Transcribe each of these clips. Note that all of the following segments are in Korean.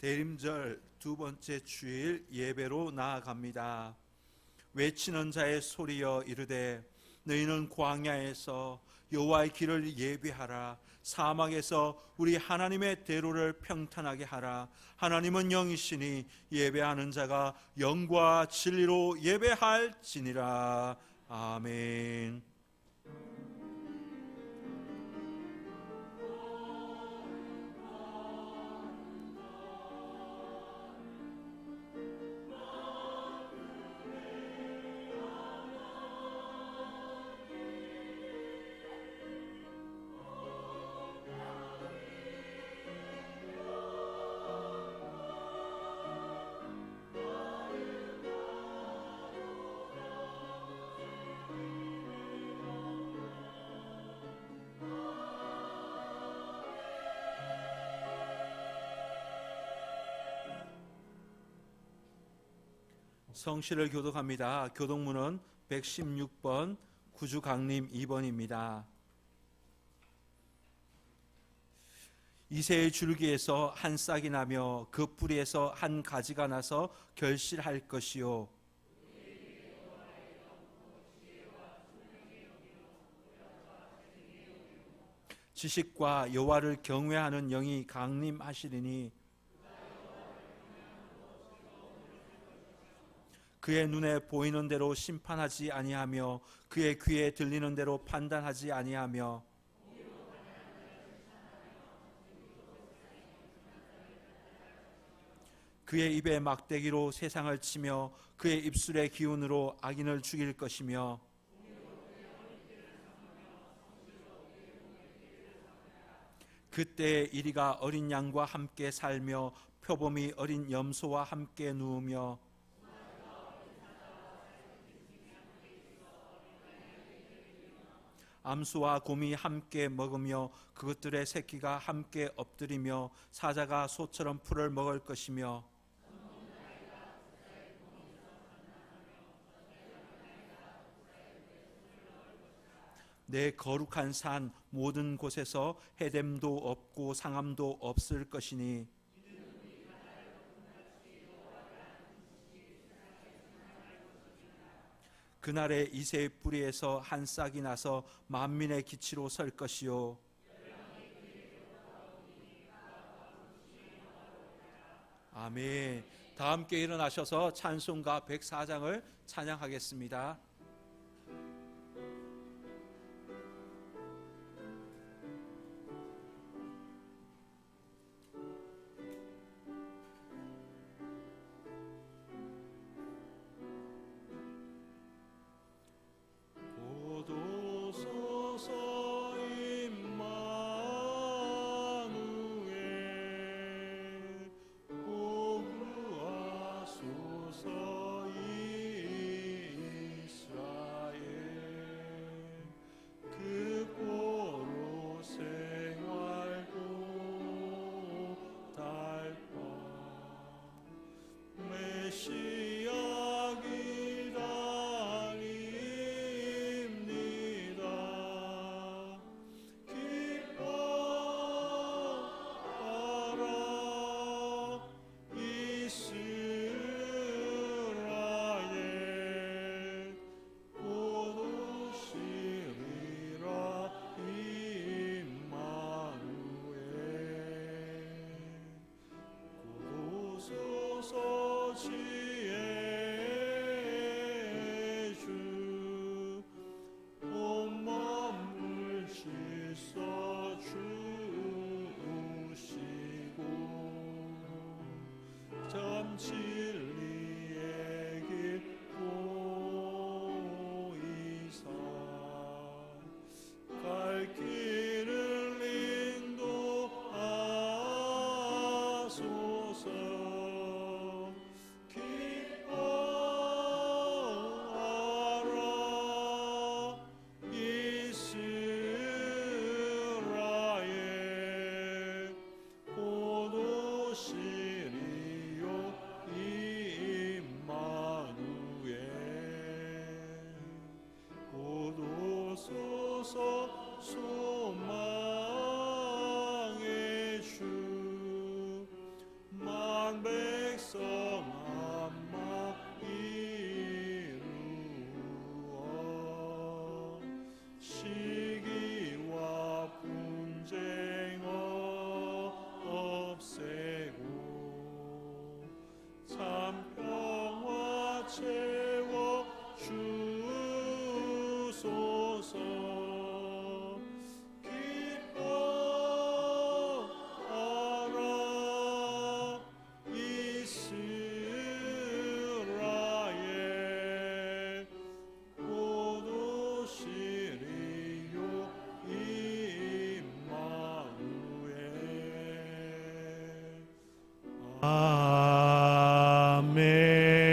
대림절 두 번째 주일 예배로 나아갑니다. 외치는 자의 소리여 이르되 너희는 광야에서 여호와의 길을 예비하라. 사막에서 우리 하나님의 대로를 평탄하게 하라. 하나님은 영이시니 예배하는 자가 영과 진리로 예배할지니라. 아멘. 성시를 교독합니다. 교독문은 116번 구주강림 2번입니다. 이새의 줄기에서 한 싹이 나며 그 뿌리에서 한 가지가 나서 결실할 것이요 지식과 여호와를 경외하는 영이 강림하시리니 그의 눈에 보이는 대로 심판하지 아니하며 그의 귀에 들리는 대로 판단하지 아니하며 그의 입에 막대기로 세상을 치며 그의 입술의 기운으로 악인을 죽일 것이며 그때 이리가 어린 양과 함께 살며 표범이 어린 염소와 함께 누우며 암수와 곰이 함께 먹으며 그것들의 새끼가 함께 엎드리며 사자가 소처럼 풀을 먹을 것이며 내 거룩한 산 모든 곳에서 해됨도 없고 상함도 없을 것이니 그날에 이새의 뿌리에서 한 싹이 나서 만민의 기치로 설 것이요 아멘. 다 함께 일어나셔서 찬송가 104장을 찬양하겠습니다. 진리의 길 보이사 갈 길을 인도하소서. 기뻐하라 이스라엘 곧 오시리요 임마누엘. 곧 오소서 소망의 주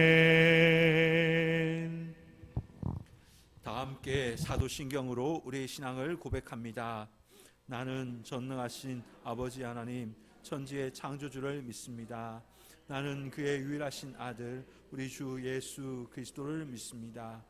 아멘. 다 함께 사도신경으로 우리의 신앙을 고백합니다. 나는 전능하신 아버지 하나님 천지의 창조주를 믿습니다. 나는 그의 유일하신 아들 우리 주 예수 그리스도를 믿습니다.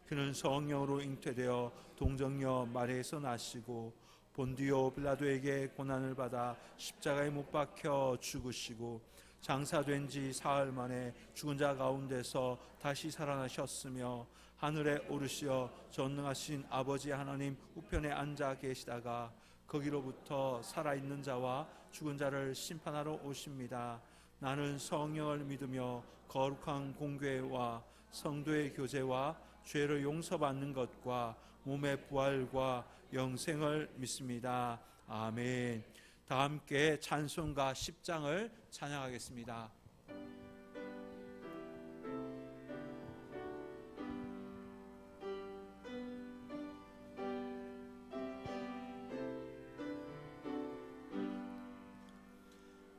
그는 성령으로 잉태되어 동정녀 마리아에서 나시고 본디오 빌라도에게 고난을 받아 십자가에 못 박혀 죽으시고 장사된 지 사흘 만에 죽은 자 가운데서 다시 살아나셨으며 하늘에 오르시어 전능하신 아버지 하나님 우편에 앉아 계시다가 거기로부터 살아있는 자와 죽은 자를 심판하러 오십니다. 나는 성령을 믿으며 거룩한 공교회와 성도의 교제와 죄를 용서받는 것과 몸의 부활과 영생을 믿습니다. 아멘. 다 함께 찬송가 10장을 찬양하겠습니다.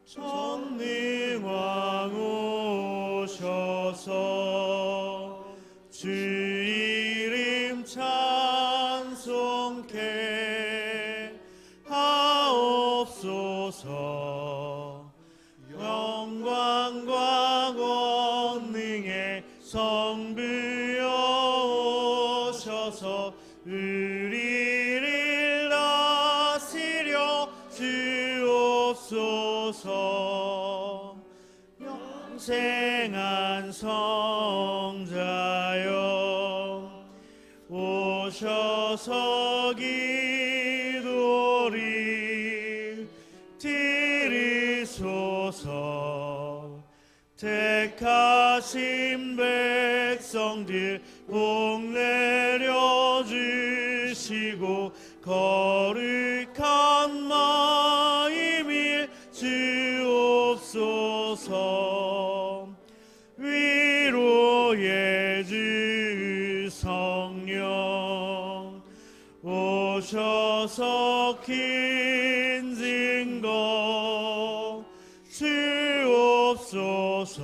전능왕 오셔서 주 이름 찬송케 하옵소서. 영광과 권능의 성부여 오셔서 우리를 다스려 주옵소서. 영생한 성자여 오셔서 기도를 들으소서. 택하신 백성들 복 내려주시고 거룩한 마음을 주옵소서. 위로의 주 성령 오셔서 큰 증거 주옵소서.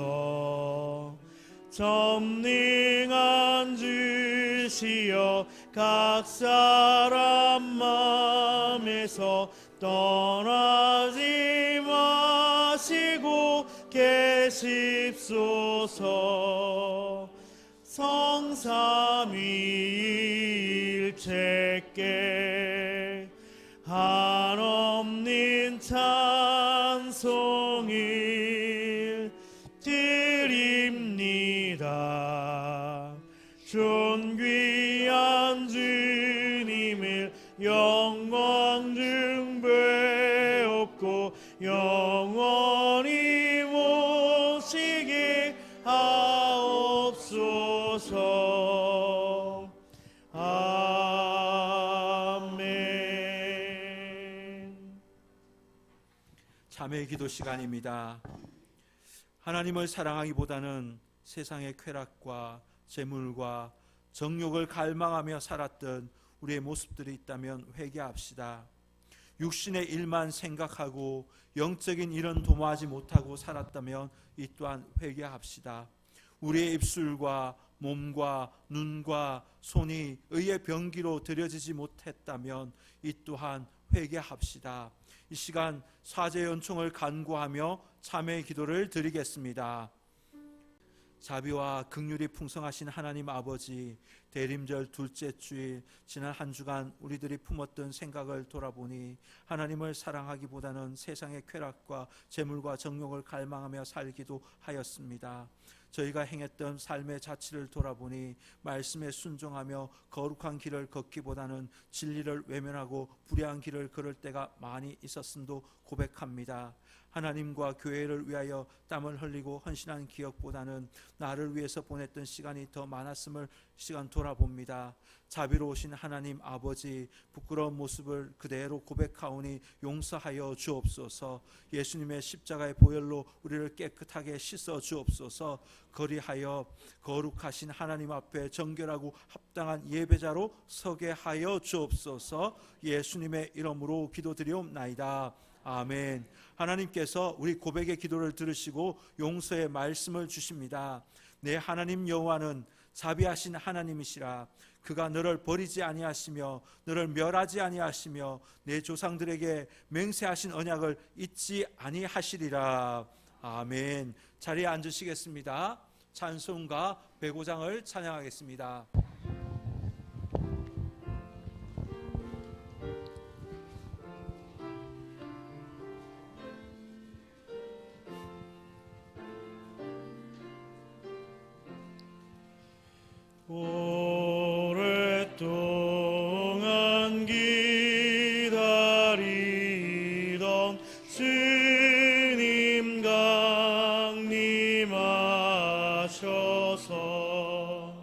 전능한 주시여 각 사람 마음에서 떠나지 마시고 계십소서. 성삼위일체께 한없는 찬송을 드립니다. 존귀한 주님을 영광 중배옵고 영원히 모시게 하옵소서. 아멘. 참회 기도 시간입니다. 하나님을 사랑하기보다는 세상의 쾌락과 재물과 정욕을 갈망하며 살았던 우리의 모습들이 있다면 회개합시다. 육신의 일만 생각하고 영적인 일은 도모하지 못하고 살았다면 이 또한 회개합시다. 우리의 입술과 몸과 눈과 손이 의의 병기로 들여지지 못했다면 이 또한 회개합시다. 이 시간 사죄 연총을 간구하며 참회의 기도를 드리겠습니다. 자비와 긍휼이 풍성하신 하나님 아버지, 대림절 둘째 주일 지난 한 주간 우리들이 품었던 생각을 돌아보니 하나님을 사랑하기보다는 세상의 쾌락과 재물과 정욕을 갈망하며 살기도 하였습니다. 저희가 행했던 삶의 자취를 돌아보니 말씀에 순종하며 거룩한 길을 걷기보다는 진리를 외면하고 불의한 길을 걸을 때가 많이 있었음도 고백합니다. 하나님과 교회를 위하여 땀을 흘리고 헌신한 기억보다는 나를 위해서 보냈던 시간이 더 많았음을 시간 돌아봅니다. 자비로우신 하나님 아버지, 부끄러운 모습을 그대로 고백하오니 용서하여 주옵소서. 예수님의 십자가의 보혈로 우리를 깨끗하게 씻어 주옵소서. 그리하여 거룩하신 하나님 앞에 정결하고 합당한 예배자로 서게 하여 주옵소서. 예수님의 이름으로 기도드리옵나이다. 아멘. 하나님께서 우리 고백의 기도를 들으시고 용서의 말씀을 주십니다. 내 하나님 여호와는 자비하신 하나님이시라. 그가 너를 버리지 아니하시며 너를 멸하지 아니하시며 내 조상들에게 맹세하신 언약을 잊지 아니하시리라. 아멘. 자리에 앉으시겠습니다. 찬송가 105장을 찬양하겠습니다. 오랫동안 기다리던 주님 강림하셔서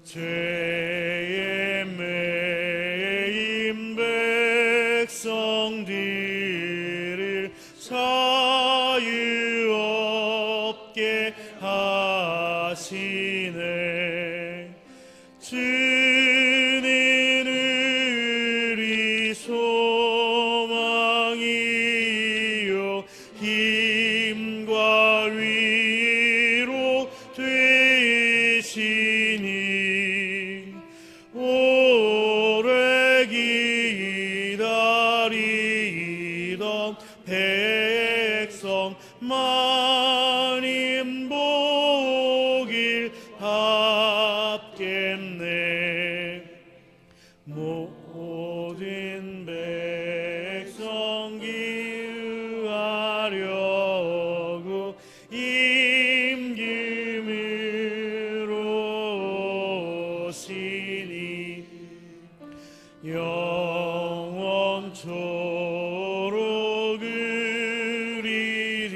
죄에 매인 백성들을 자유 없게 하시네. 주는 우리 소망이요 힘과 위로 되시니 오래 기다리던 백성 마님 보길 받겠네. 모든 백성 기유하려고 임금으로 오시니 영원토록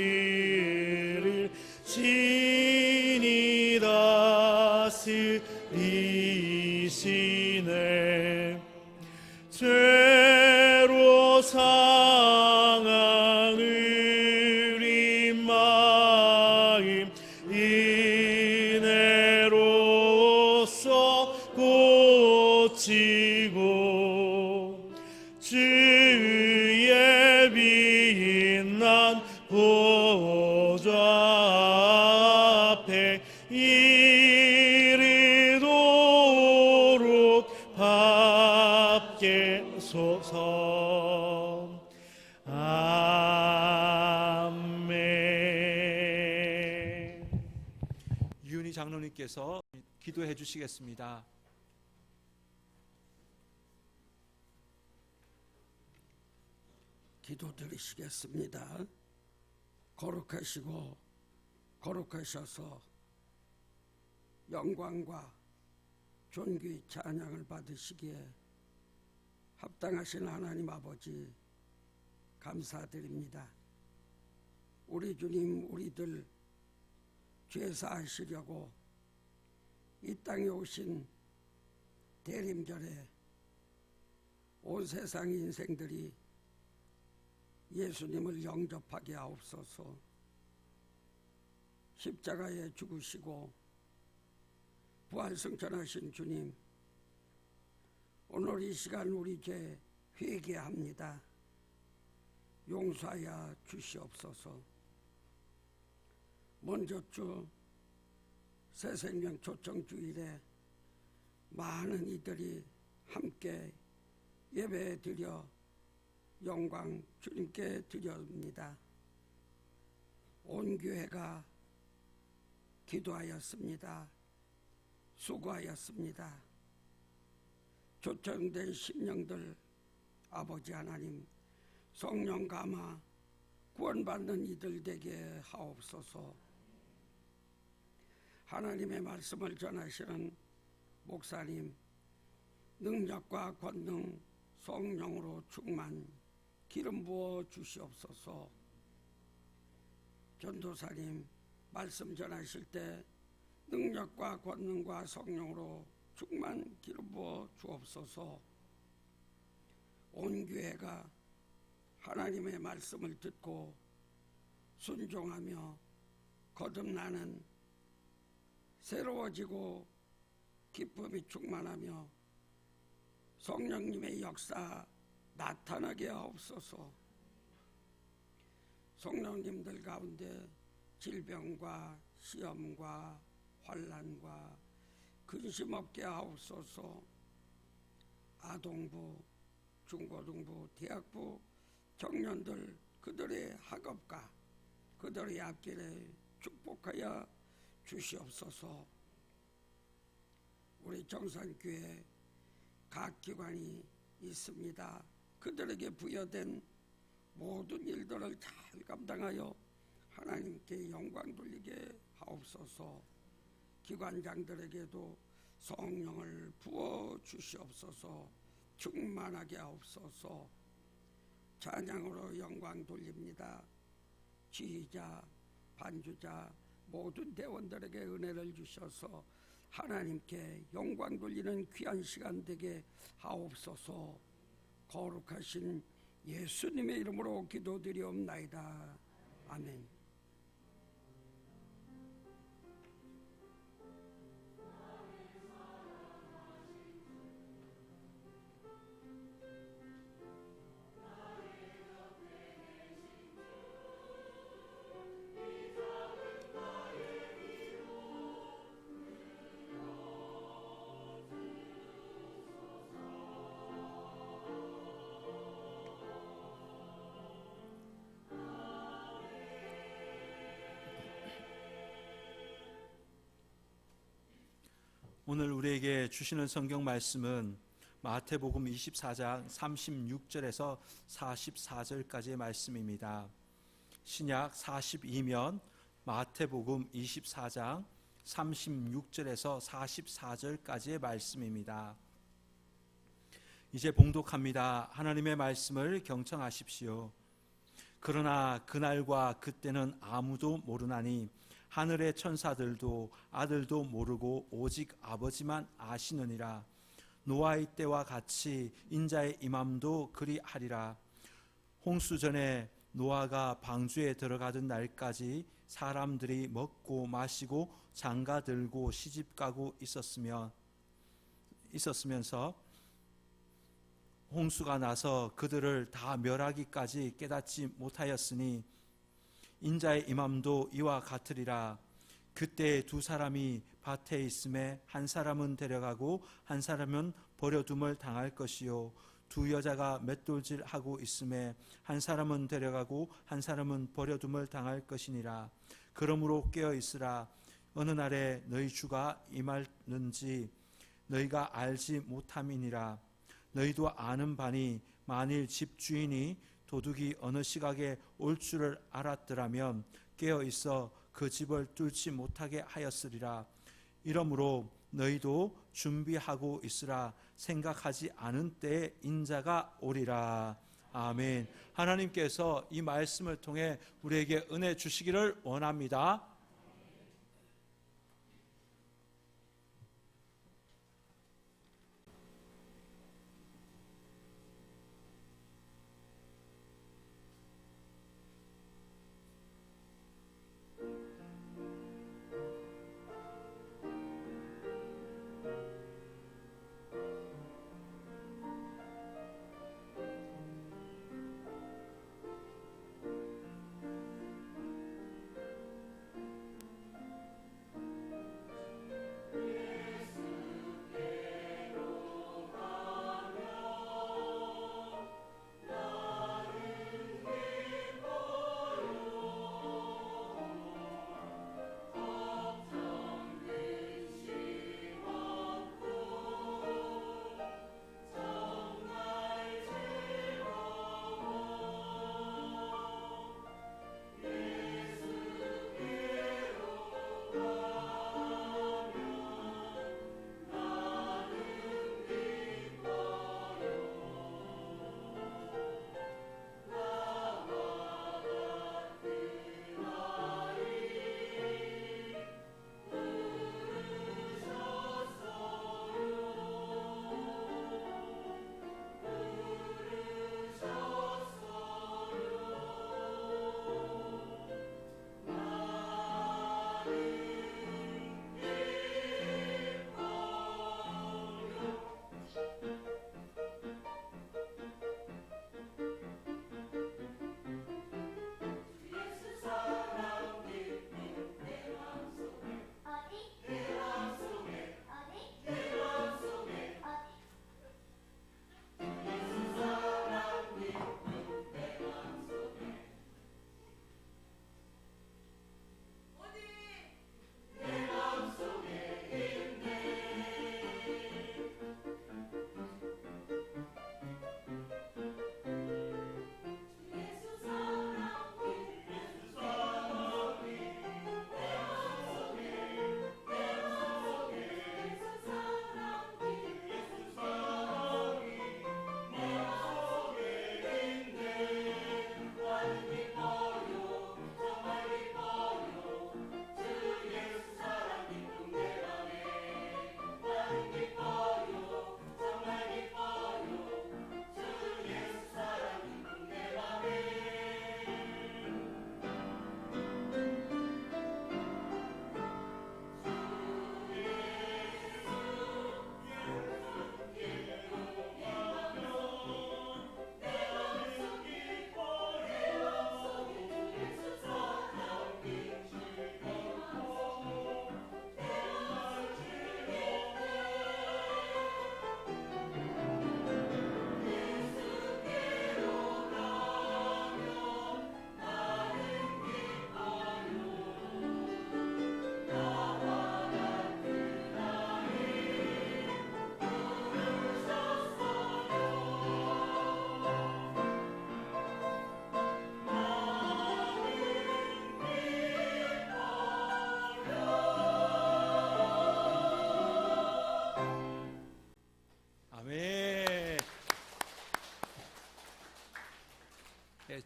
우리들을 친히 다스리시네. 죄로 상한 우리 마음 은혜로써 고치고 주의 빛난 보좌 앞에 이르도록 받겠소서. 아멘. 유은희 장로님께서 기도해 주시겠습니다. 기도 드리시겠습니다. 거룩하시고 거룩하셔서 영광과 존귀 찬양을 받으시기에 합당하신 하나님 아버지 감사드립니다. 우리 주님 우리들 죄사하시려고 이 땅에 오신 대림절에 온 세상 인생들이 예수님을 영접하게 하옵소서. 십자가에 죽으시고 부활승천하신 주님, 오늘 이 시간 우리 죄 회개합니다. 용서하여 주시옵소서. 먼저 주 새생명 초청주일에 많은 이들이 함께 예배 드려 영광 주님께 드립니다. 온 교회가 기도하였습니다. 수고하였습니다. 초청된 심령들 아버지 하나님 성령 감화 구원받는 이들 되게 하옵소서. 하나님의 말씀을 전하시는 목사님 능력과 권능 성령으로 충만 기름 부어 주시옵소서. 전도사님 말씀 전하실 때 능력과 권능과 성령으로 충만 기름 부어 주옵소서. 온 교회가 하나님의 말씀을 듣고 순종하며 거듭나는 새로워지고 기쁨이 충만하며 성령님의 역사 나타나게 하옵소서. 성령님들 가운데 질병과 시험과 환난과 근심 없게 하옵소서. 아동부, 중고등부, 대학부 청년들 그들의 학업과 그들의 앞길에 축복하여 주시옵소서. 우리 정산교회 각 기관이 있습니다. 그들에게 부여된 모든 일들을 잘 감당하여 하나님께 영광 돌리게 하옵소서. 기관장들에게도 성령을 부어 주시옵소서. 충만하게 하옵소서. 찬양으로 영광 돌립니다. 지휘자, 반주자, 모든 대원들에게 은혜를 주셔서 하나님께 영광 돌리는 귀한 시간 되게 하옵소서. 거룩하신 예수님의 이름으로 기도드리옵나이다. 아멘. 오늘 우리에게 주시는 성경 말씀은 마태복음 24장 36절에서 44절까지의 말씀입니다. 신약 42면 마태복음 24장 36절에서 44절까지의 말씀입니다. 이제 봉독합니다. 하나님의 말씀을 경청하십시오. 그러나 그날과 그때는 아무도 모르나니 하늘의 천사들도 아들도 모르고 오직 아버지만 아시느니라. 노아의 때와 같이 인자의 임함도 그리하리라. 홍수전에 노아가 방주에 들어가던 날까지 사람들이 먹고 마시고 장가들고 시집가고 있었으면서 홍수가 나서 그들을 다 멸하기까지 깨닫지 못하였으니 인자의 임함도 이와 같으리라. 그때 두 사람이 밭에 있음에 한 사람은 데려가고 한 사람은 버려둠을 당할 것이요 두 여자가 맷돌질하고 있음에 한 사람은 데려가고 한 사람은 버려둠을 당할 것이니라. 그러므로 깨어 있으라. 어느 날에 너희 주가 임하는지 너희가 알지 못함이니라. 너희도 아는 바니 만일 집주인이 도둑이 어느 시각에 올 줄을 알았더라면 깨어 있어 그 집을 뚫지 못하게 하였으리라. 이러므로 너희도 준비하고 있으라. 생각하지 않은 때에 인자가 오리라. 아멘. 하나님께서 이 말씀을 통해 우리에게 은혜 주시기를 원합니다.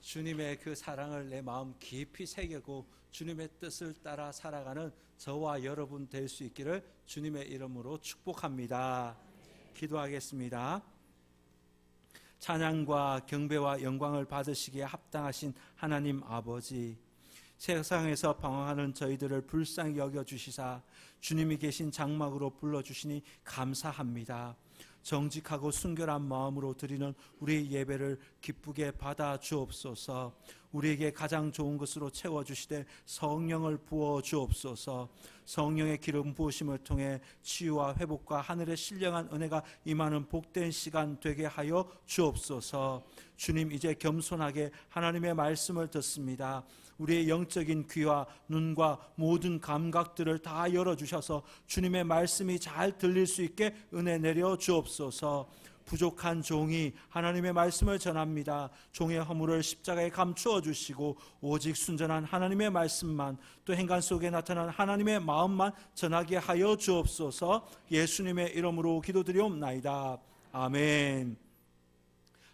주님의 그 사랑을 내 마음 깊이 새기고 주님의 뜻을 따라 살아가는 저와 여러분 될 수 있기를 주님의 이름으로 축복합니다. 기도하겠습니다. 찬양과 경배와 영광을 받으시기에 합당하신 하나님 아버지, 세상에서 방황하는 저희들을 불쌍히 여겨주시사 주님이 계신 장막으로 불러주시니 감사합니다. 정직하고 순결한 마음으로 드리는 우리의 예배를 기쁘게 받아 주옵소서. 우리에게 가장 좋은 것으로 채워주시되 성령을 부어 주옵소서. 성령의 기름 부으심을 통해 치유와 회복과 하늘의 신령한 은혜가 임하는 복된 시간 되게 하여 주옵소서. 주님, 이제 겸손하게 하나님의 말씀을 듣습니다. 우리의 영적인 귀와 눈과 모든 감각들을 다 열어주셔서 주님의 말씀이 잘 들릴 수 있게 은혜 내려 주옵소서. 부족한 종이 하나님의 말씀을 전합니다. 종의 허물을 십자가에 감추어 주시고 오직 순전한 하나님의 말씀만, 또 행간 속에 나타난 하나님의 마음만 전하게 하여 주옵소서. 예수님의 이름으로 기도드리옵나이다. 아멘.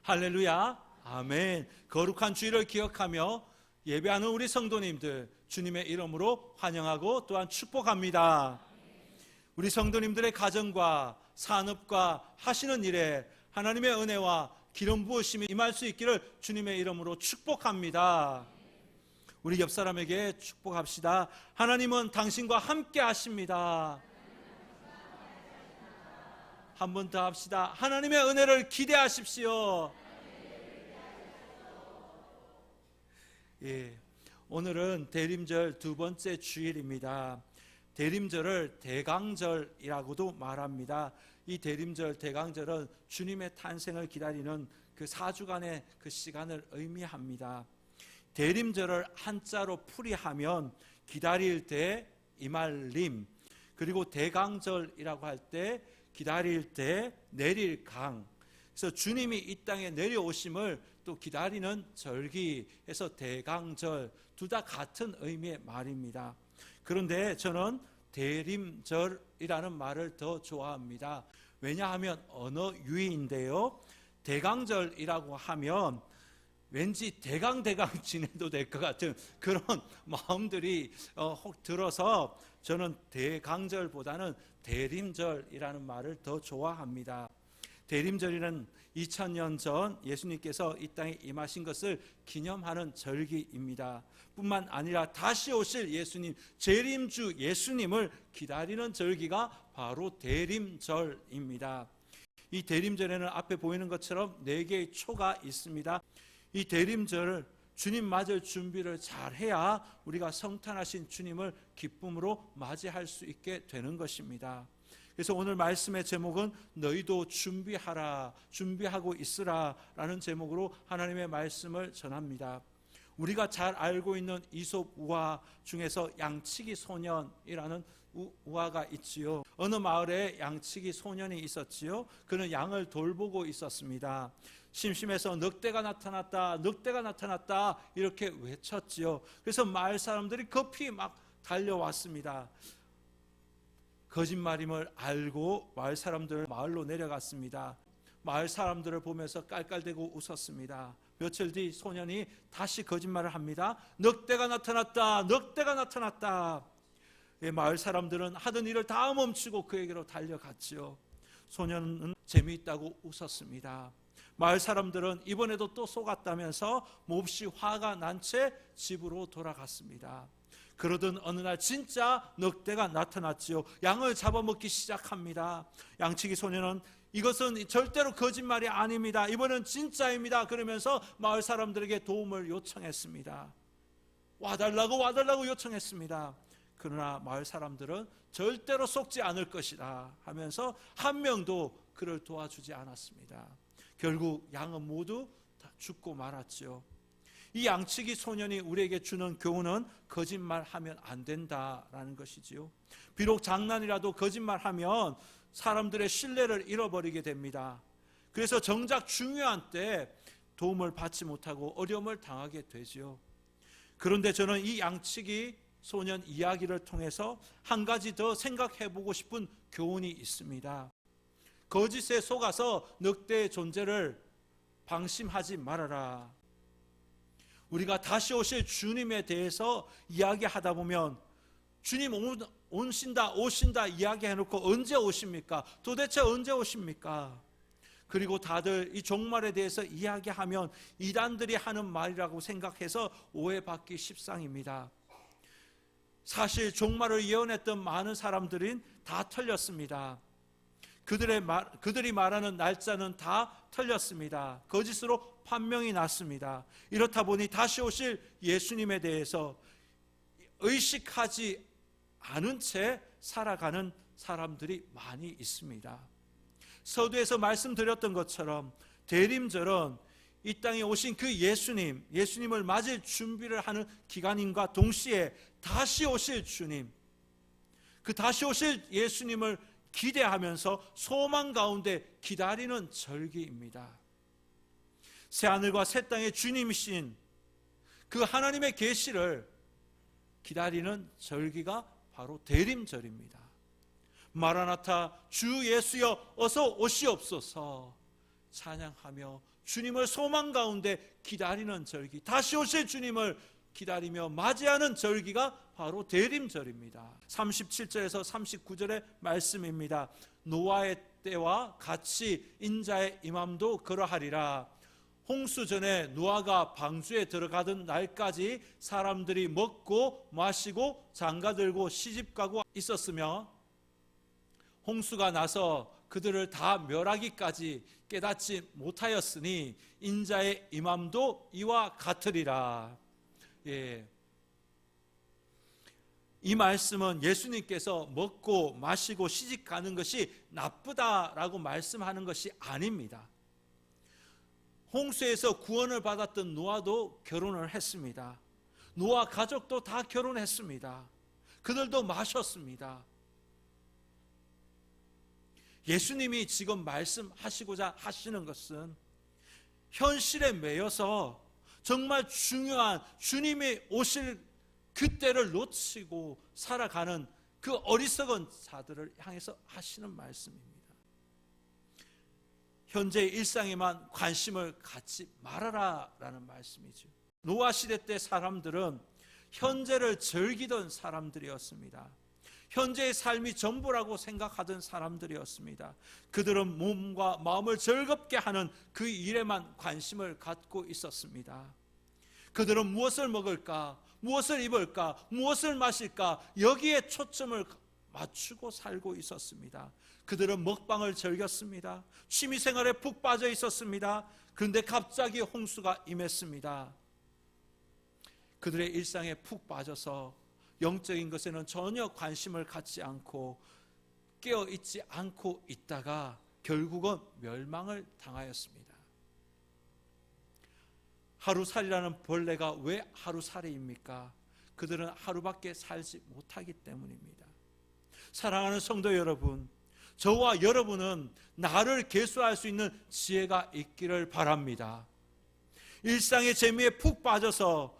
할렐루야. 아멘. 거룩한 주일을 기억하며 예배하는 우리 성도님들 주님의 이름으로 환영하고 또한 축복합니다. 우리 성도님들의 가정과 산업과 하시는 일에 하나님의 은혜와 기름 부으심이 임할 수 있기를 주님의 이름으로 축복합니다. 우리 옆 사람에게 축복합시다. 하나님은 당신과 함께 하십니다. 한 번 더 합시다. 하나님의 은혜를 기대하십시오. 예, 오늘은 대림절 두 번째 주일입니다. 대림절을 대강절이라고도 말합니다. 이 대림절, 대강절은 주님의 탄생을 기다리는 그 4주간의 그 시간을 의미합니다. 대림절을 한자로 풀이하면 기다릴 때 이말림, 그리고 대강절이라고 할 때 기다릴 때 내릴 강. 그래서 주님이 이 땅에 내려오심을 또 기다리는 절기에서 대강절, 둘 다 같은 의미의 말입니다. 그런데 저는 대림절이라는 말을 더 좋아합니다. 왜냐하면 언어 유희인데요, 대강절이라고 하면 왠지 대강대강 지내도 될 것 같은 그런 마음들이 혹 들어서 저는 대강절보다는 대림절이라는 말을 더 좋아합니다. 대림절이란 2000년 전 예수님께서 이 땅에 임하신 것을 기념하는 절기입니다. 뿐만 아니라 다시 오실 예수님, 재림주 예수님을 기다리는 절기가 바로 대림절입니다. 이 대림절에는 앞에 보이는 것처럼 4개의 초가 있습니다. 이 대림절을 주님 맞을 준비를 잘해야 우리가 성탄하신 주님을 기쁨으로 맞이할 수 있게 되는 것입니다. 그래서 오늘 말씀의 제목은 너희도 준비하라, 준비하고 있으라 라는 제목으로 하나님의 말씀을 전합니다. 우리가 잘 알고 있는 이솝 우화 중에서 양치기 소년이라는 우화가 있지요. 어느 마을에 양치기 소년이 있었지요. 그는 양을 돌보고 있었습니다. 심심해서 늑대가 나타났다, 늑대가 나타났다 이렇게 외쳤지요. 그래서 마을 사람들이 급히 막 달려왔습니다. 거짓말임을 알고 마을 사람들 마을로 내려갔습니다. 마을 사람들을 보면서 깔깔대고 웃었습니다. 며칠 뒤 소년이 다시 거짓말을 합니다. 늑대가 나타났다, 늑대가 나타났다. 마을 사람들은 하던 일을 다 멈추고 그에게로 달려갔지요. 소년은 재미있다고 웃었습니다. 마을 사람들은 이번에도 또 속았다면서 몹시 화가 난 채 집으로 돌아갔습니다. 그러던 어느 날 진짜 늑대가 나타났지요. 양을 잡아먹기 시작합니다. 양치기 소년은 이것은 절대로 거짓말이 아닙니다, 이번엔 진짜입니다 그러면서 마을 사람들에게 도움을 요청했습니다. 와달라고 요청했습니다. 그러나 마을 사람들은 절대로 속지 않을 것이다 하면서 한 명도 그를 도와주지 않았습니다. 결국 양은 모두 다 죽고 말았지요. 이 양치기 소년이 우리에게 주는 교훈은 거짓말하면 안 된다라는 것이지요. 비록 장난이라도 거짓말하면 사람들의 신뢰를 잃어버리게 됩니다. 그래서 정작 중요한 때 도움을 받지 못하고 어려움을 당하게 되지요. 그런데 저는 이 양치기 소년 이야기를 통해서 한 가지 더 생각해보고 싶은 교훈이 있습니다. 거짓에 속아서 늑대의 존재를 방심하지 말아라. 우리가 다시 오실 주님에 대해서 이야기하다 보면 주님 오신다 이야기해놓고 언제 오십니까? 도대체 언제 오십니까? 그리고 다들 이 종말에 대해서 이야기하면 이단들이 하는 말이라고 생각해서 오해받기 십상입니다. 사실 종말을 예언했던 많은 사람들은 다 틀렸습니다. 그들이 말하는 날짜는 다 틀렸습니다. 거짓으로 판명이 났습니다. 이렇다 보니 다시 오실 예수님에 대해서 의식하지 않은 채 살아가는 사람들이 많이 있습니다. 서두에서 말씀드렸던 것처럼 대림절은 이 땅에 오신 그 예수님을 맞을 준비를 하는 기간임과 동시에 다시 오실 주님, 그 다시 오실 예수님을 기대하면서 소망 가운데 기다리는 절기입니다. 새하늘과 새 땅의 주님이신 그 하나님의 계시를 기다리는 절기가 바로 대림절입니다. 마라나타 주 예수여 어서 오시옵소서 찬양하며 주님을 소망 가운데 기다리는 절기, 다시 오실 주님을 기다리며 맞이하는 절기가 바로 대림절입니다. 37절에서 39절의 말씀입니다. 노아의 때와 같이 인자의 임함도 그러하리라. 홍수 전에 노아가 방주에 들어가던 날까지 사람들이 먹고 마시고 장가들고 시집가고 있었으며 홍수가 나서 그들을 다 멸하기까지 깨닫지 못하였으니 인자의 임함도 이와 같으리라. 예. 이 말씀은 예수님께서 먹고 마시고 시집 가는 것이 나쁘다라고 말씀하는 것이 아닙니다. 홍수에서 구원을 받았던 노아도 결혼을 했습니다. 노아 가족도 다 결혼했습니다. 그들도 마셨습니다. 예수님이 지금 말씀하시고자 하시는 것은 현실에 매여서 정말 중요한 주님이 오실 그때를 놓치고 살아가는 그 어리석은 자들을 향해서 하시는 말씀입니다. 현재의 일상에만 관심을 갖지 말아라라는 말씀이죠. 노아 시대 때 사람들은 현재를 즐기던 사람들이었습니다. 현재의 삶이 전부라고 생각하던 사람들이었습니다. 그들은 몸과 마음을 즐겁게 하는 그 일에만 관심을 갖고 있었습니다. 그들은 무엇을 먹을까, 무엇을 입을까, 무엇을 마실까, 여기에 초점을 맞추고 살고 있었습니다. 그들은 먹방을 즐겼습니다. 취미생활에 푹 빠져 있었습니다. 그런데 갑자기 홍수가 임했습니다. 그들의 일상에 푹 빠져서 영적인 것에는 전혀 관심을 갖지 않고 깨어있지 않고 있다가 결국은 멸망을 당하였습니다. 하루살이라는 벌레가 왜 하루살이입니까? 그들은 하루밖에 살지 못하기 때문입니다. 사랑하는 성도 여러분, 저와 여러분은 나를 계수할 수 있는 지혜가 있기를 바랍니다. 일상의 재미에 푹 빠져서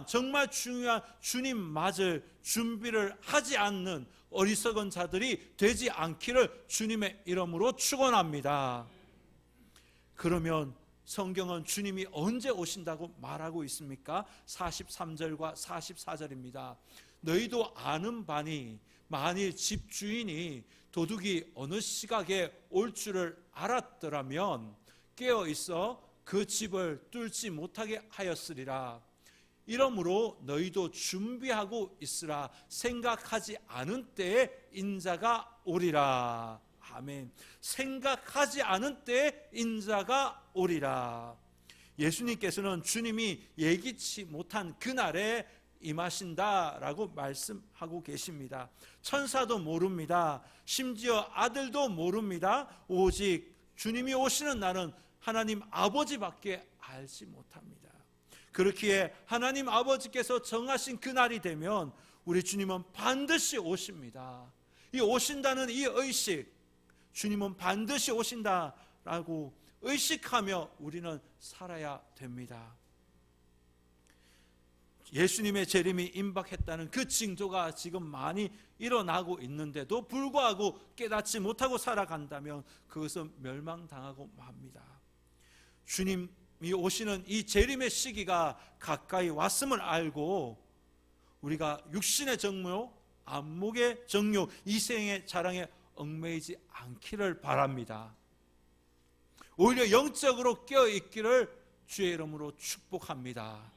정말 중요한 주님 맞을 준비를 하지 않는 어리석은 자들이 되지 않기를 주님의 이름으로 축원합니다. 그러면 성경은 주님이 언제 오신다고 말하고 있습니까? 43절과 44절입니다. 너희도 아는 바니 만일 집주인이 도둑이 어느 시각에 올 줄을 알았더라면 깨어 있어 그 집을 뚫지 못하게 하였으리라. 이러므로 너희도 준비하고 있으라. 생각하지 않은 때에 인자가 오리라. 아멘. 생각하지 않은 때에 인자가 오리라. 예수님께서는 주님이 예기치 못한 그날에 임하신다라고 말씀하고 계십니다. 천사도 모릅니다. 심지어 아들도 모릅니다. 오직 주님이 오시는 날은 하나님 아버지밖에 알지 못합니다. 그렇기에 하나님 아버지께서 정하신 그날이 되면 우리 주님은 반드시 오십니다. 이 오신다는 이 의식, 주님은 반드시 오신다라고 의식하며 우리는 살아야 됩니다. 예수님의 재림이 임박했다는 그 징조가 지금 많이 일어나고 있는데도 불구하고 깨닫지 못하고 살아간다면 그것은 멸망당하고 맙니다. 주님의 오시는 이 재림의 시기가 가까이 왔음을 알고 우리가 육신의 정욕, 안목의 정욕, 이생의 자랑에 얽매이지 않기를 바랍니다. 오히려 영적으로 깨어있기를 주의 이름으로 축복합니다.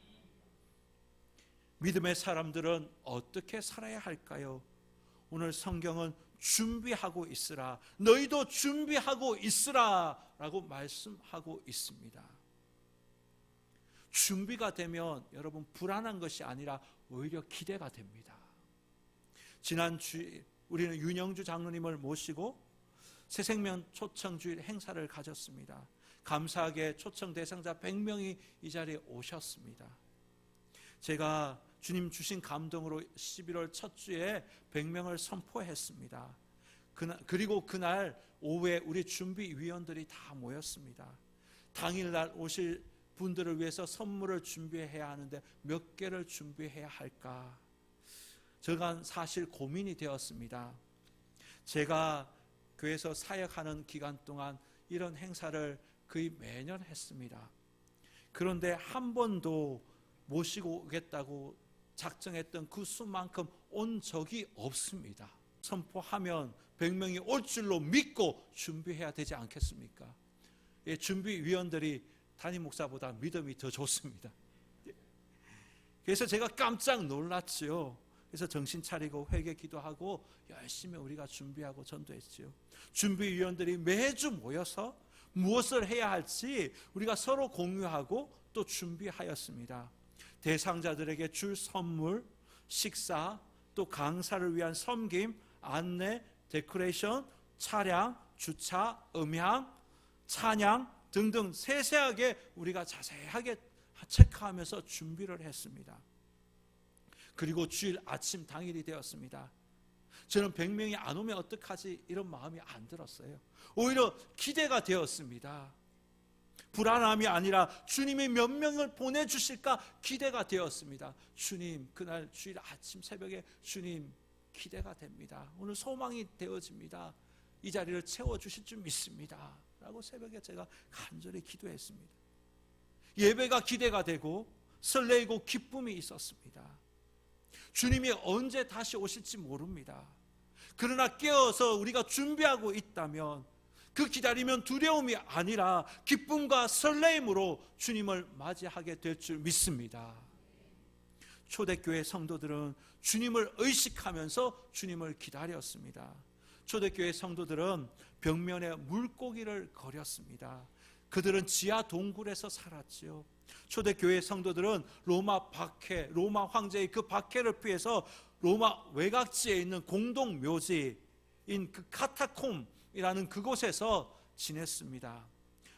믿음의 사람들은 어떻게 살아야 할까요? 오늘 성경은 준비하고 있으라, 너희도 준비하고 있으라 라고 말씀하고 있습니다. 준비가 되면 여러분 불안한 것이 아니라 오히려 기대가 됩니다. 지난 주일 우리는 윤영주 장로님을 모시고 새생명 초청주일 행사를 가졌습니다. 감사하게 초청 대상자 100명이 이 자리에 오셨습니다. 제가 주님 주신 감동으로 11월 첫 주에 100명을 선포했습니다. 그리고 그날 오후에 우리 준비위원들이 다 모였습니다. 당일날 오실 분들을 위해서 선물을 준비해야 하는데 몇 개를 준비해야 할까? 저간 사실 고민이 되었습니다. 제가 교회에서 사역하는 기간 동안 이런 행사를 거의 매년 했습니다. 그런데 한 번도 모시고 오겠다고 작정했던 그 수만큼 온 적이 없습니다. 선포하면 100명이 올 줄로 믿고 준비해야 되지 않겠습니까? 준비위원들이 담임 목사보다 믿음이 더 좋습니다. 그래서 제가 깜짝 놀랐죠. 그래서 정신 차리고 회개 기도하고 열심히 우리가 준비하고 전도했죠. 준비위원들이 매주 모여서 무엇을 해야 할지 우리가 서로 공유하고 또 준비하였습니다. 대상자들에게 줄 선물, 식사, 또 강사를 위한 섬김, 안내, 데코레이션, 차량, 주차, 음향, 찬양 등등 세세하게 우리가 자세하게 체크하면서 준비를 했습니다. 그리고 주일 아침 당일이 되었습니다. 저는 100명이 안 오면 어떡하지 이런 마음이 안 들었어요. 오히려 기대가 되었습니다. 불안함이 아니라 주님이 몇 명을 보내주실까 기대가 되었습니다. 주님, 그날 주일 아침 새벽에 주님 기대가 됩니다. 오늘 소망이 되어집니다. 이 자리를 채워주실 줄 믿습니다 라고 새벽에 제가 간절히 기도했습니다. 예배가 기대가 되고 설레이고 기쁨이 있었습니다. 주님이 언제 다시 오실지 모릅니다. 그러나 깨어서 우리가 준비하고 있다면 그 기다리면 두려움이 아니라 기쁨과 설레임으로 주님을 맞이하게 될 줄 믿습니다. 초대교회 성도들은 주님을 의식하면서 주님을 기다렸습니다. 초대교회 성도들은 벽면에 물고기를 거렸습니다. 그들은 지하 동굴에서 살았지요. 초대교회 성도들은 로마 박해, 로마 황제의 그 박해를 피해서 로마 외곽지에 있는 공동묘지인 그 카타콤이라는 그곳에서 지냈습니다.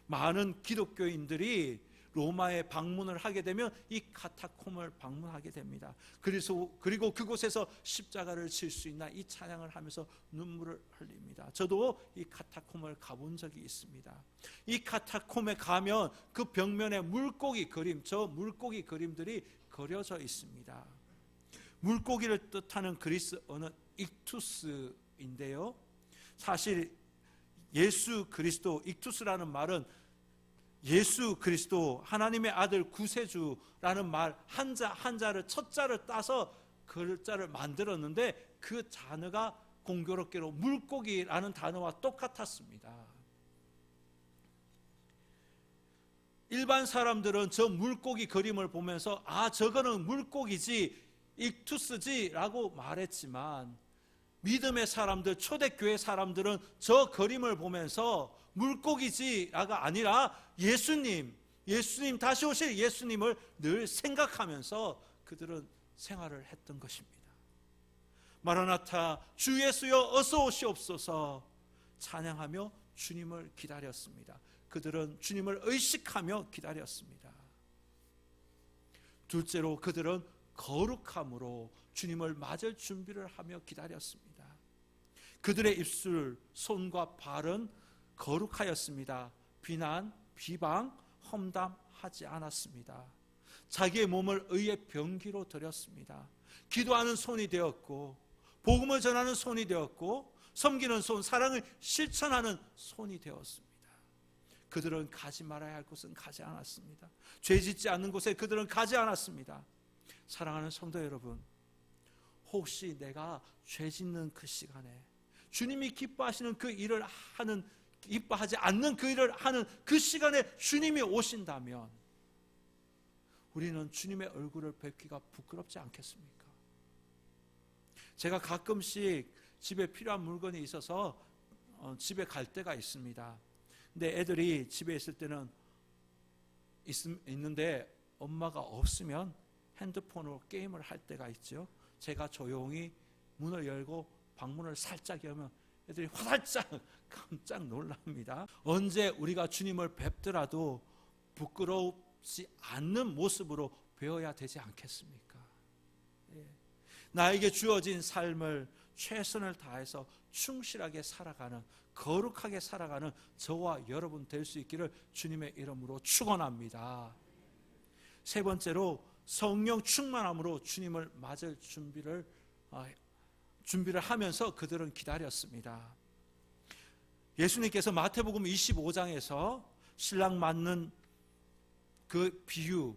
많은 기독교인들이 로마에 방문을 하게 되면 이 카타콤을 방문하게 됩니다. 그리고 그곳에서 십자가를 질 수 있나 이 찬양을 하면서 눈물을 흘립니다. 저도 이 카타콤을 가본 적이 있습니다. 이 카타콤에 가면 그 벽면에 물고기 그림, 저 물고기 그림들이 그려져 있습니다. 물고기를 뜻하는 그리스 언어 익투스인데요. 사실 예수 그리스도, 익투스라는 말은 예수 그리스도 하나님의 아들 구세주라는 말 한자를 첫 자를 따서 글자를 만들었는데 그 단어가 공교롭게도 물고기라는 단어와 똑같았습니다. 일반 사람들은 저 물고기 그림을 보면서 아 저거는 물고기지 익투스지 라고 말했지만 믿음의 사람들, 초대교회 사람들은 저 그림을 보면서 물고기지가 아니라 예수님 다시 오실 예수님을 늘 생각하면서 그들은 생활을 했던 것입니다. 마라나타 주 예수여 어서 오시옵소서 찬양하며 주님을 기다렸습니다. 그들은 주님을 의식하며 기다렸습니다. 둘째로 그들은 거룩함으로 주님을 맞을 준비를 하며 기다렸습니다. 그들의 입술, 손과 발은 거룩하였습니다. 비난, 비방, 험담하지 않았습니다. 자기의 몸을 의의 병기로 드렸습니다. 기도하는 손이 되었고 복음을 전하는 손이 되었고 섬기는 손, 사랑을 실천하는 손이 되었습니다. 그들은 가지 말아야 할 곳은 가지 않았습니다. 죄 짓지 않는 곳에 그들은 가지 않았습니다. 사랑하는 성도 여러분, 혹시 내가 죄 짓는 그 시간에 주님이 기뻐하시는 그 일을 하는, 기뻐하지 않는 그 일을 하는 그 시간에 주님이 오신다면 우리는 주님의 얼굴을 뵙기가 부끄럽지 않겠습니까? 제가 가끔씩 집에 필요한 물건이 있어서 집에 갈 때가 있습니다. 근데 애들이 집에 있을 때는 있는데 엄마가 없으면 핸드폰으로 게임을 할 때가 있죠. 제가 조용히 문을 열고 방문을 살짝 열면 애들이 화들짝 깜짝 놀랍니다. 언제 우리가 주님을 뵙더라도 부끄럽지 않는 모습으로 배워야 되지 않겠습니까? 예. 나에게 주어진 삶을 최선을 다해서 충실하게 살아가는, 거룩하게 살아가는 저와 여러분 될 수 있기를 주님의 이름으로 축원합니다. 세 번째로 성령 충만함으로 주님을 맞을 준비를 하면서 그들은 기다렸습니다. 예수님께서 마태복음 25장에서 신랑 맞는 그 비유,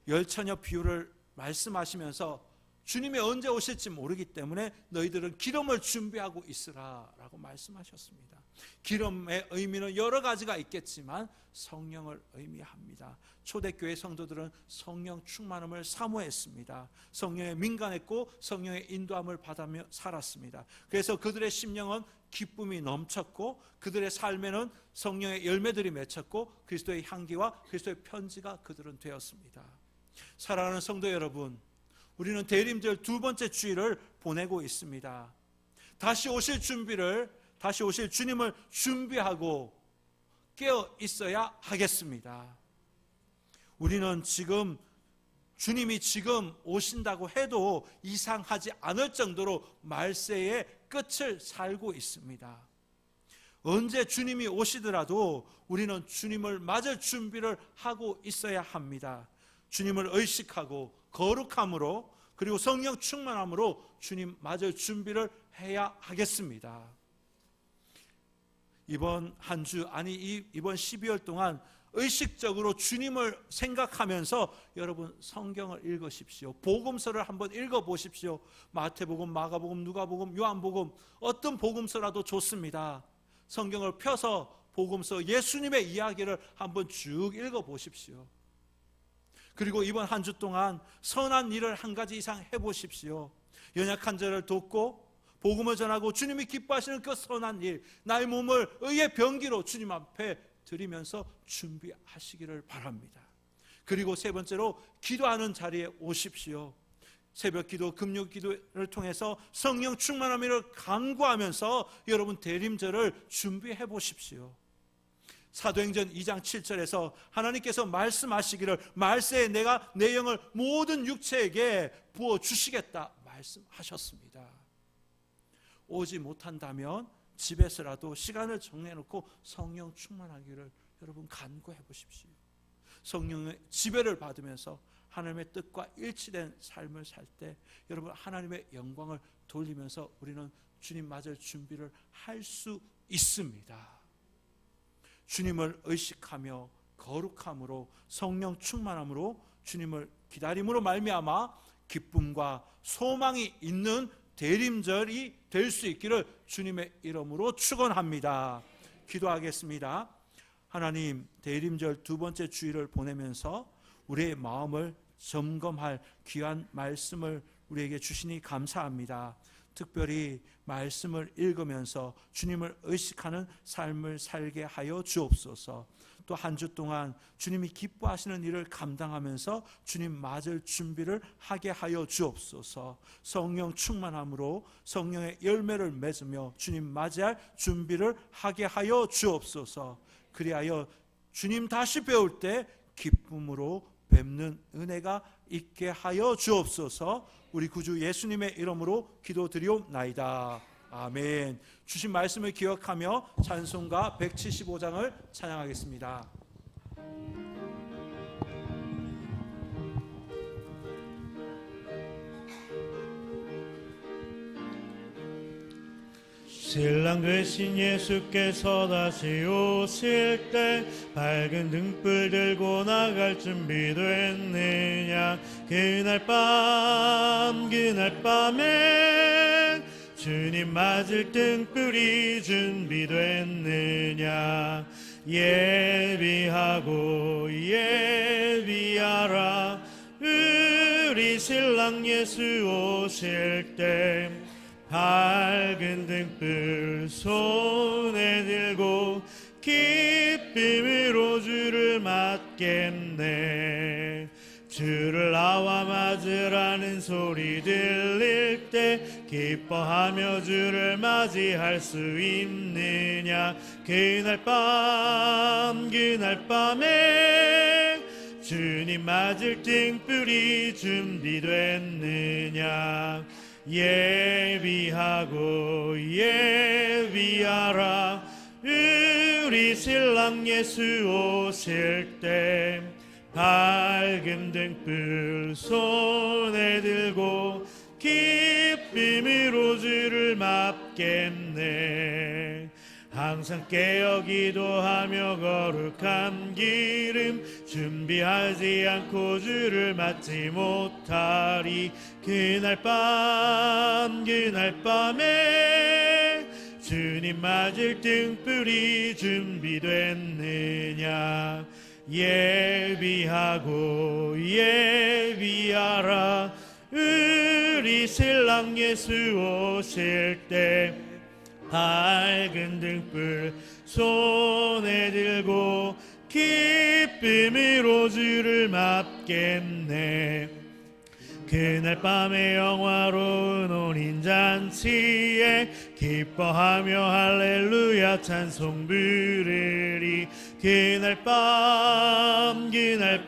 열처녀 비유를 말씀하시면서 주님이 언제 오실지 모르기 때문에 너희들은 기름을 준비하고 있으라 라고 말씀하셨습니다. 기름의 의미는 여러 가지가 있겠지만 성령을 의미합니다. 초대교회 성도들은 성령 충만함을 사모했습니다. 성령에 민감했고 성령의 인도함을 받으며 살았습니다. 그래서 그들의 심령은 기쁨이 넘쳤고 그들의 삶에는 성령의 열매들이 맺혔고 그리스도의 향기와 그리스도의 편지가 그들은 되었습니다. 사랑하는 성도 여러분, 우리는 대림절 두 번째 주일을 보내고 있습니다. 다시 오실 주님을 준비하고 깨어 있어야 하겠습니다. 우리는 지금 주님이 지금 오신다고 해도 이상하지 않을 정도로 말세의 끝을 살고 있습니다. 언제 주님이 오시더라도 우리는 주님을 맞을 준비를 하고 있어야 합니다. 주님을 의식하고 거룩함으로 그리고 성령 충만함으로 주님 맞을 준비를 해야 하겠습니다. 이번 한 주, 이번 12월 동안 의식적으로 주님을 생각하면서 여러분 성경을 읽으십시오. 복음서를 한번 읽어보십시오. 마태복음, 마가복음, 누가복음, 요한복음, 어떤 복음서라도 좋습니다. 성경을 펴서 복음서, 예수님의 이야기를 한번 쭉 읽어보십시오. 그리고 이번 한 주 동안 선한 일을 한 가지 이상 해보십시오. 연약한 자를 돕고 복음을 전하고 주님이 기뻐하시는 그 선한 일, 나의 몸을 의의 병기로 주님 앞에 드리면서 준비하시기를 바랍니다. 그리고 세 번째로 기도하는 자리에 오십시오. 새벽 기도, 금요 기도를 통해서 성령 충만함을 간구하면서 여러분 대림절을 준비해 보십시오. 사도행전 2장 7절에서 하나님께서 말씀하시기를 말세에 내가 내 영을 모든 육체에게 부어주시겠다 말씀하셨습니다. 오지 못한다면 집에서라도 시간을 정해놓고 성령 충만하기를 여러분 간구해 보십시오. 성령의 지배를 받으면서 하나님의 뜻과 일치된 삶을 살 때 여러분 하나님의 영광을 돌리면서 우리는 주님 맞을 준비를 할 수 있습니다. 주님을 의식하며 거룩함으로 성령 충만함으로 주님을 기다림으로 말미암아 기쁨과 소망이 있는 대림절이 될 수 있기를 주님의 이름으로 축원합니다. 기도하겠습니다. 하나님, 대림절 두 번째 주일을 보내면서 우리의 마음을 점검할 귀한 말씀을 우리에게 주시니 감사합니다. 특별히 말씀을 읽으면서 주님을 의식하는 삶을 살게 하여 주옵소서. 또 한 주 동안 주님이 기뻐하시는 일을 감당하면서 주님 맞을 준비를 하게 하여 주옵소서. 성령 충만함으로 성령의 열매를 맺으며 주님 맞이할 준비를 하게 하여 주옵소서. 그리하여 주님 다시 배울 때 기쁨으로 뵙는 은혜가 있게 하여 주옵소서. 우리 구주 예수님의 이름으로 기도드리옵나이다. 아멘. 주신 말씀을 기억하며 찬송가 175장을 찬양하겠습니다. 신랑 되신 예수께서 다시 오실 때 밝은 등불 들고 나갈 준비됐느냐. 그날 밤에 주님 맞을 등불이 준비됐느냐. 예비하고 예비하라. 우리 신랑 예수 오실 때 밝은 등불 손에 들고 기쁨으로 주를 맞겠네. 주를 나와 맞으라는 소리 들릴 때 기뻐하며 주를 맞이할 수 있느냐. 그날 밤에 주님 맞을 등불이 준비됐느냐. 예비하고 예비하라. 우리 신랑 예수 오실 때 밝은 등불 손에 들고 기쁨으로 주를 맞겠네. 항상 깨어 기도하며 거룩한 기름 준비하지 않고 주를 맞지 못하리. 그날 밤에 주님 맞을 등불이 준비됐느냐. 예비하고 예비하라. 우리 신랑 예수 오실 때 밝은 등불 손에 들고 기쁨으로 주를 맞겠네. 그날 밤에 영화로운 혼인잔치에 기뻐하며 할렐루야 찬송 부르리. 그날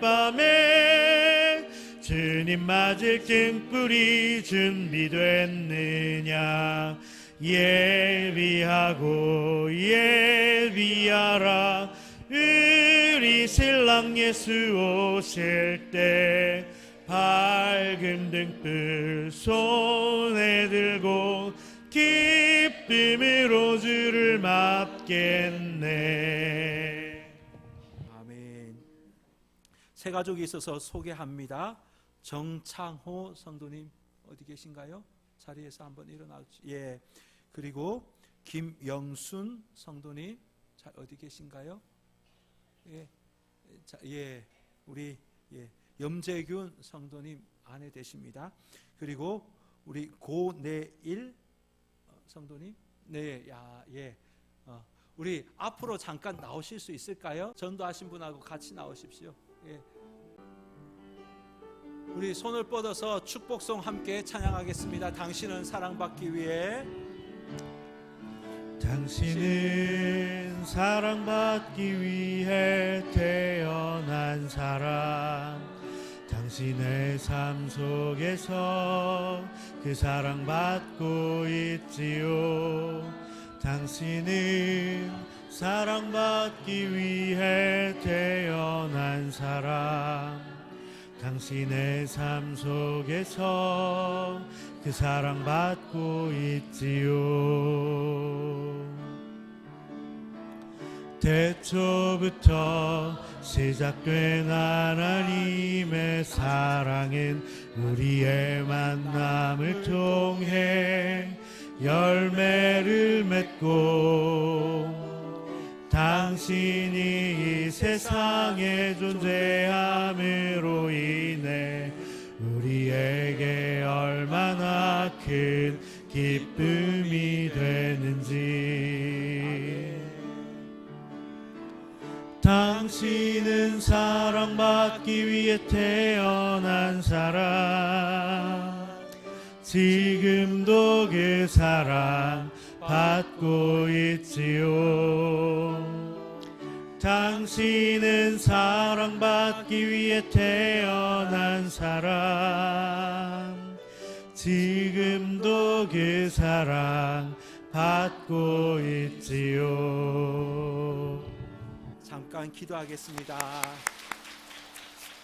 밤에 주님 맞을 등불이 준비됐느냐. 예비하고 예비하라. 우리 신랑 예수 오실 때 밝은 등불 손에 들고 기쁨으로 주를 맞겠네. 아멘. 세 가족이 있어서 소개합니다. 정창호 성도님 어디 계신가요? 자리에서 한번 일어나 주시죠. 예. 그리고 김영순 성도님 잘 어디 계신가요? 예. 자, 예. 우리 염재균 성도님 아내 되십니다. 그리고 우리 고내일 성도님, 네, 야, 예, 우리 앞으로 잠깐 나오실 수 있을까요? 전도하신 분하고 같이 나오십시오. 예. 우리 손을 뻗어서 축복송 함께 찬양하겠습니다. 당신은 사랑받기 위해. 당신은 사랑받기 위해 태어난 사람. 당신의 삶 속에서 그 사랑받고 있지요. 당신은 사랑받기 위해 태어난 사람. 당신의 삶 속에서 그 사랑받고 있지요. 태초부터 시작된 하나님의 사랑은 우리의 만남을 통해 열매를 맺고 당신이 이 세상에 존재함으로 인해 우리에게 얼마나 큰 기쁨이 되는지. 당신은 사랑받기 위해 태어난 사람. 지금도 그 사랑 받고 있지요. 당신은 사랑받기 위해 태어난 사람. 지금도 그 사랑 받고 있지요. 잠깐 기도하겠습니다.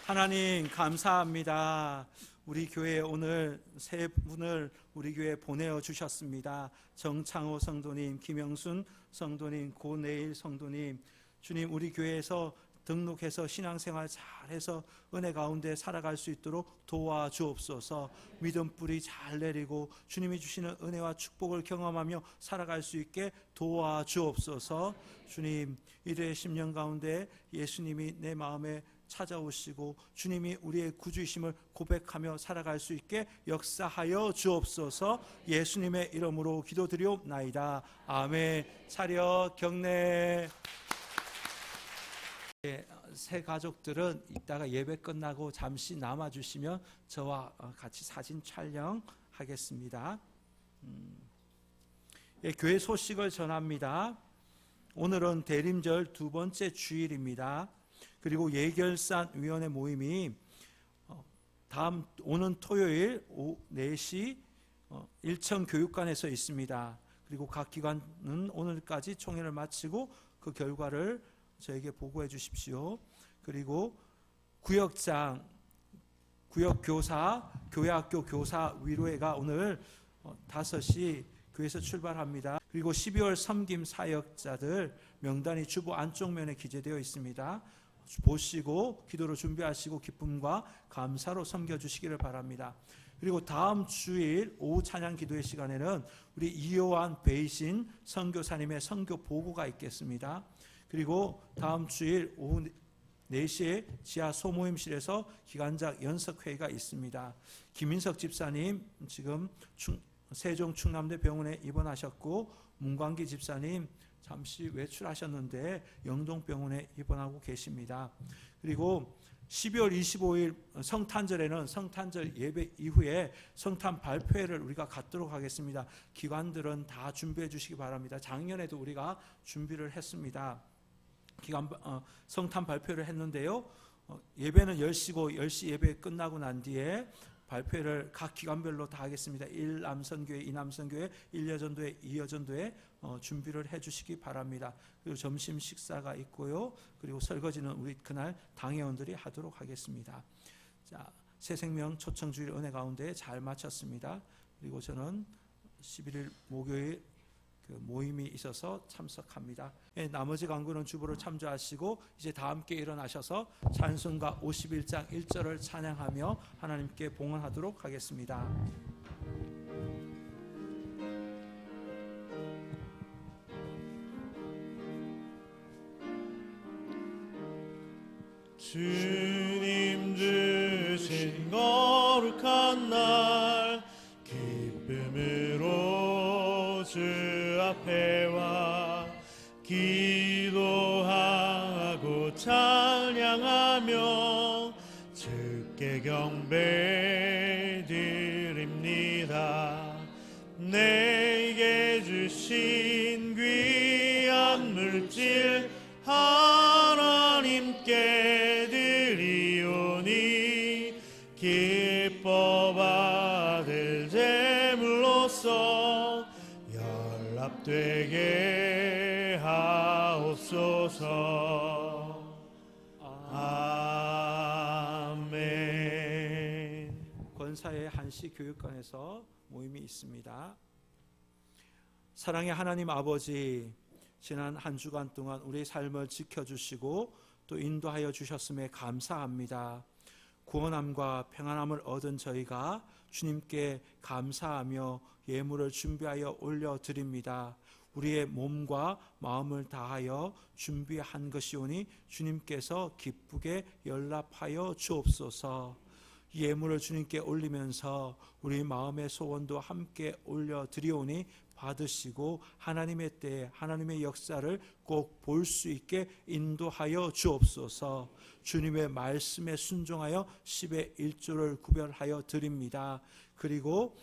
하나님 감사합니다. 우리 교회에 오늘 세 분을 우리 교회에 보내어 주셨습니다. 정창호 성도님, 김영순 성도님, 고내일 성도님. 주님, 우리 교회에서 등록해서 신앙생활 잘해서 은혜 가운데 살아갈 수 있도록 도와주옵소서. 믿음 뿌리 잘 내리고 주님이 주시는 은혜와 축복을 경험하며 살아갈 수 있게 도와주옵소서. 주님, 이들의 10년 가운데 예수님이 내 마음에 찾아오시고 주님이 우리의 구주이심을 고백하며 살아갈 수 있게 역사하여 주옵소서. 예수님의 이름으로 기도드리옵나이다. 아멘. 차렷 경례. 새 가족들은 이따가 예배 끝나고 잠시 남아주시면 저와 같이 사진 촬영하겠습니다. 교회 소식을 전합니다. 오늘은 대림절 두 번째 주일입니다. 그리고 예결산위원회 모임이 오는 토요일 오후 4시 일천교육관에서 있습니다. 그리고 각 기관은 오늘까지 총회를 마치고 그 결과를 저에게 보고해 주십시오. 그리고 구역장, 구역교사, 교회학교 교사 위로회가 오늘 5시 교회에서 출발합니다. 그리고 12월 섬김 사역자들 명단이 주보 안쪽 면에 기재되어 있습니다. 보시고 기도로 준비하시고 기쁨과 감사로 섬겨주시기를 바랍니다. 그리고 다음 주일 오후 찬양 기도의 시간에는 우리 이요한 베이신 선교사님의 선교 보고가 있겠습니다. 그리고 다음 주일 오후 4시에 지하 소모임실에서 기간작 연석회의가 있습니다. 김인석 집사님 지금 세종 충남대 병원에 입원하셨고, 문광기 집사님 잠시 외출하셨는데 영동병원에 입원하고 계십니다. 그리고 12월 25일 성탄절에는 성탄절 예배 이후에 성탄 발표회를 우리가 갖도록 하겠습니다. 기관들은 다 준비해 주시기 바랍니다. 작년에도 우리가 준비를 했습니다. 성탄 발표를 했는데요. 예배는 10시고 10시 예배 끝나고 난 뒤에 발표를 각 기관별로 다 하겠습니다. 1남선교회, 2남선교회, 1여전도회, 2여전도회 준비를 해주시기 바랍니다. 그리고 점심 식사가 있고요. 그리고 설거지는 우리 그날 당회원들이 하도록 하겠습니다. 자, 새생명 초청주일 은혜 가운데 잘 마쳤습니다. 그리고 저는 11일 목요일 모임이 있어서 참석합니다. 나머지 강구는 주보를 참조하시고 이제 다 함께 일어나셔서 찬송가 51장 1절을 찬양하며 하나님께 봉헌하도록 하겠습니다. 주님 주신 거룩한 날 기쁨으로 주 앞에 와 기도하고 찬양하며 주께 경배드립니다. 내게 주신 귀한 물질 하나님께 드리오니 기뻐 받을 제물로서 연락되게 하옵소서. 아멘. 권사의 한시 교육관에서 모임이 있습니다. 사랑의 하나님 아버지, 지난 한 주간 동안 우리의 삶을 지켜주시고 또 인도하여 주셨음에 감사합니다. 구원함과 평안함을 얻은 저희가 주님께 감사하며 예물을 준비하여 올려드립니다. 우리의 몸과 마음을 다하여 준비한 것이오니 주님께서 기쁘게 연락하여 주옵소서. 예물을 주님께 올리면서 우리 마음의 소원도 함께 올려드리오니 받으시고 하나님의 때에 하나님의 역사를 꼭 볼 수 있게 인도하여 주옵소서. 주님의 말씀에 순종하여 10의 1조를 구별하여 드립니다. 그리고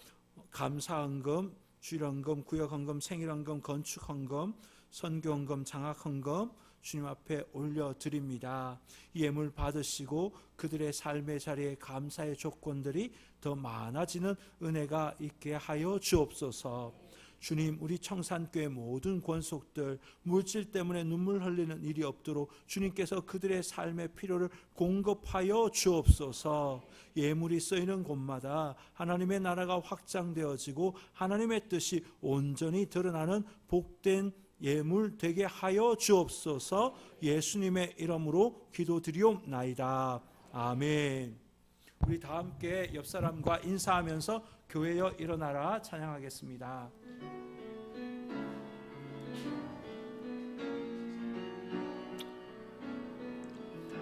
감사헌금, 주일헌금, 구역헌금, 생일헌금, 건축헌금, 선교헌금, 장학헌금 주님 앞에 올려드립니다. 예물 받으시고 그들의 삶의 자리에 감사의 조건들이 더 많아지는 은혜가 있게 하여 주옵소서. 주님, 우리 청산교회 모든 권속들 물질 때문에 눈물 흘리는 일이 없도록 주님께서 그들의 삶의 필요를 공급하여 주옵소서. 예물이 쓰이는 곳마다 하나님의 나라가 확장되어지고 하나님의 뜻이 온전히 드러나는 복된 예물 되게 하여 주옵소서. 예수님의 이름으로 기도드리옵나이다. 아멘. 우리 다 함께 옆 사람과 인사하면서 교회여 일어나라 찬양하겠습니다.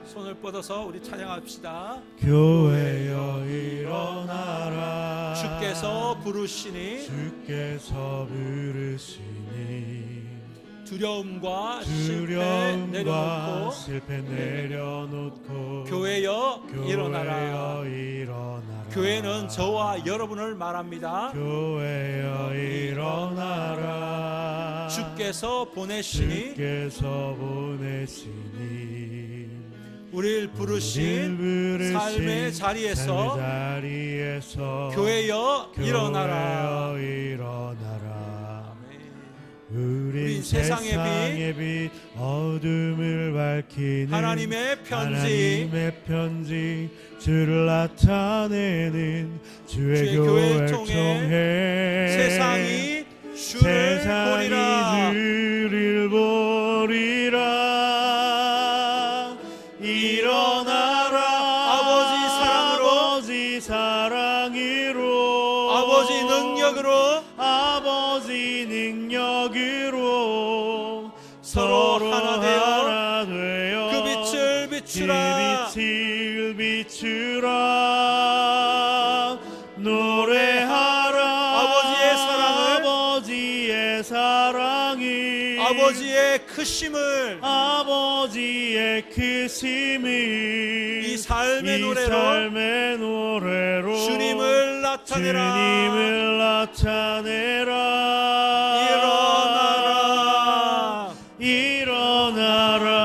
손을 뻗어서 우리 찬양합시다. 교회여 일어나라. 주께서 부르시니 주께서 부르시니 두려움과 실패 내려놓고 교회여 일어나라. 일어나라. 교회는 저와 여러분을 말합니다. 교회여 일어나라. 주께서 보내시니 우리를 부르신 삶의 자리에서 교회여 일어나라. 우린 세상의 빛 어둠을 밝히는 하나님의 편지 주를 나타내는 주의 교회를 통해 세상이 주를 보리라. 일어나라. 아버지 사랑으로 아버지 능력으로 서로 하나 되어 그 빛을 비추라. 노래하라. 아버지의 사랑을 아버지의 크심을 이 삶의 노래로 주님을 나타내라. 일어나라.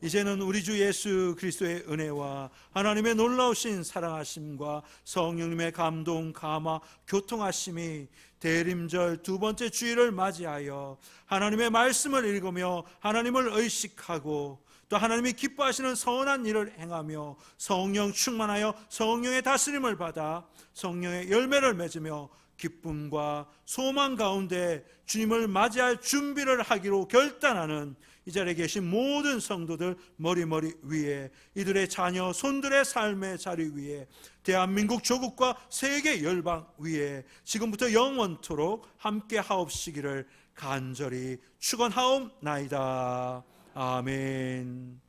이제는 우리 주 예수 그리스도의 은혜와 하나님의 놀라우신 사랑하심과 성령님의 감동, 감화, 교통하심이 대림절 두 번째 주일을 맞이하여 하나님의 말씀을 읽으며 하나님을 의식하고 또 하나님이 기뻐하시는 선한 일을 행하며 성령 충만하여 성령의 다스림을 받아 성령의 열매를 맺으며 기쁨과 소망 가운데 주님을 맞이할 준비를 하기로 결단하는 이 자리에 계신 모든 성도들 머리 위에, 이들의 자녀 손들의 삶의 자리 위에, 대한민국 조국과 세계 열방 위에 지금부터 영원토록 함께 하옵시기를 간절히 축원하옵나이다. 아멘.